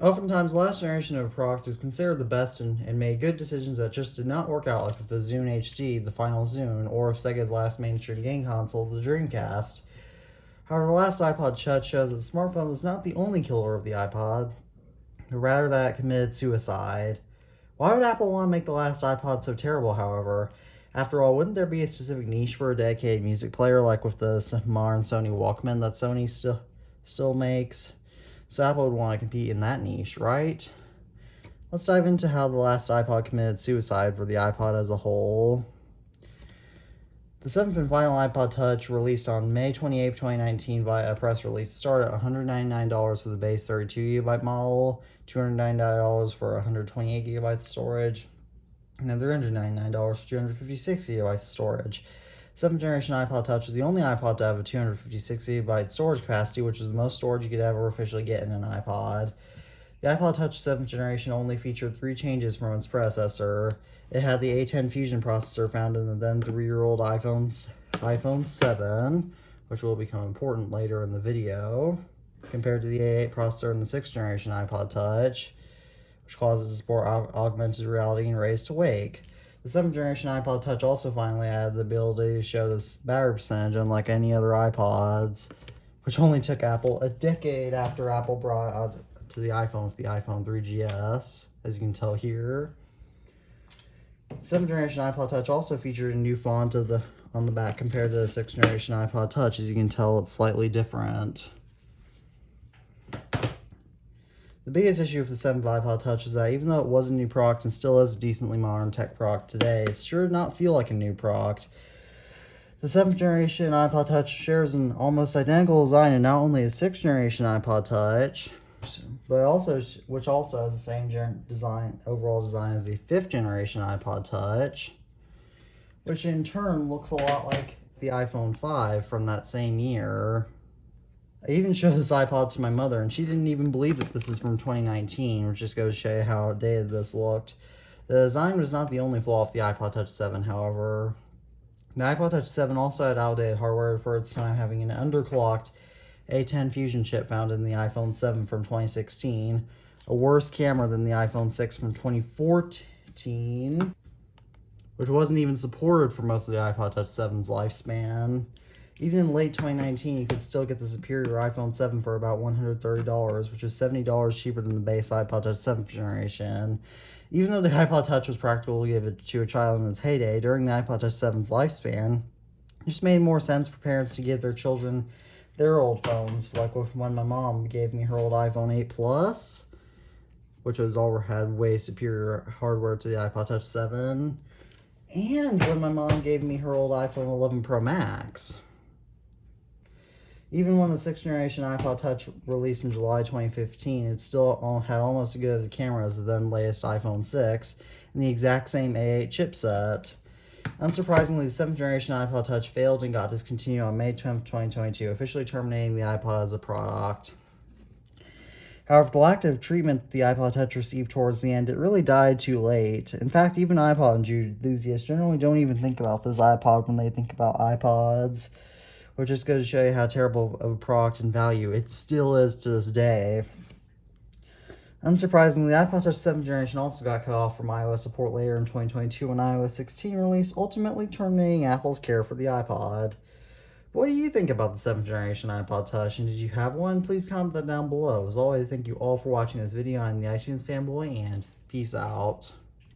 Oftentimes, the last generation of a product is considered the best and made good decisions that just did not work out, like with the Zune HD, the final Zune, or if Sega's last mainstream game console, the Dreamcast. However, the last iPod Touch shows that the smartphone was not the only killer of the iPod, but rather that it committed suicide. Why would Apple want to make the last iPod so terrible, however? After all, wouldn't there be a specific niche for a dedicated music player, like with the modern Sony Walkman that Sony still makes? So Apple would want to compete in that niche, right? Let's dive into how the last iPod committed suicide for the iPod as a whole. The 7th and final iPod Touch, released on May 28, 2019 via a press release, started at $199 for the base 32GB model, $209 for 128GB storage, and then $399 for 256GB storage. 7th generation iPod Touch was the only iPod to have a 256GB storage capacity, which is the most storage you could ever officially get in an iPod. The iPod Touch 7th generation only featured 3 changes from its predecessor. It had the A10 Fusion processor found in the then 3-year-old iPhone 7, which will become important later in the video, compared to the A8 processor in the 6th generation iPod Touch, which causes it to support augmented reality and raise to wake. The 7th generation iPod Touch also finally added the ability to show this battery percentage, unlike any other iPods, which only took Apple a decade after Apple brought out to the iPhone with the iPhone 3GS, as you can tell here. The 7th generation iPod Touch also featured a new font on the back compared to the 6th generation iPod Touch. As you can tell, it's slightly different. The biggest issue with the 7th iPod Touch is that even though it was a new product and still is a decently modern tech product today, it sure did not feel like a new product. The 7th generation iPod Touch shares an almost identical design in not only the 6th generation iPod Touch, which also has the same overall design as the 5th generation iPod Touch, which in turn looks a lot like the iPhone 5 from that same year. I even showed this iPod to my mother, and she didn't even believe that this is from 2019, which just goes to show you how outdated this looked. The design was not the only flaw of the iPod Touch 7, however. The iPod Touch 7 also had outdated hardware for its time, having an underclocked A10 Fusion chip found in the iPhone 7 from 2016, a worse camera than the iPhone 6 from 2014, which wasn't even supported for most of the iPod Touch 7's lifespan. Even in late 2019, you could still get the superior iPhone 7 for about $130, which was $70 cheaper than the base iPod Touch 7th generation. Even though the iPod Touch was practical to give it to a child in its heyday, during the iPod Touch 7's lifespan, it just made more sense for parents to give their children their old phones, like when my mom gave me her old iPhone 8 Plus, which had way superior hardware to the iPod Touch 7, and when my mom gave me her old iPhone 11 Pro Max. Even when the 6th generation iPod Touch released in July 2015, it still had almost as good of a camera as the then latest iPhone 6 and the exact same A8 chipset. Unsurprisingly, the 7th generation iPod Touch failed and got discontinued on May 10, 2022, officially terminating the iPod as a product. However, the lack of treatment the iPod Touch received towards the end, it really died too late. In fact, even iPod enthusiasts generally don't even think about this iPod when they think about iPods, which just goes to show you how terrible of a product and value it still is to this day. Unsurprisingly, the iPod Touch 7th generation also got cut off from iOS support later in 2022 when iOS 16 released, ultimately terminating Apple's care for the iPod. What do you think about the 7th generation iPod Touch, and did you have one? Please comment that down below. As always, thank you all for watching this video. I'm the iTunes Fanboy, and peace out.